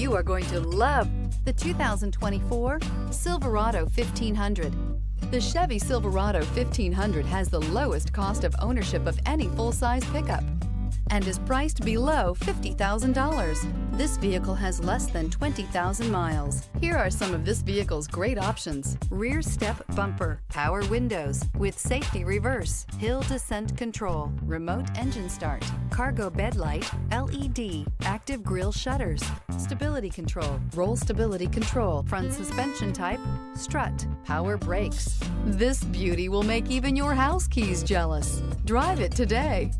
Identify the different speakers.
Speaker 1: You are going to love the 2024 Silverado 1500. The Chevy Silverado 1500 has the lowest cost of ownership of any full-size pickup and is priced below $50,000. This vehicle has less than 20,000 miles. Here are some of this vehicle's great options: rear step bumper, power windows with safety reverse, hill descent control, remote engine start, cargo bed light, LED, active grille shutters, stability control, roll stability control, front suspension type, strut, power brakes. This beauty will make even your house keys jealous. Drive it today.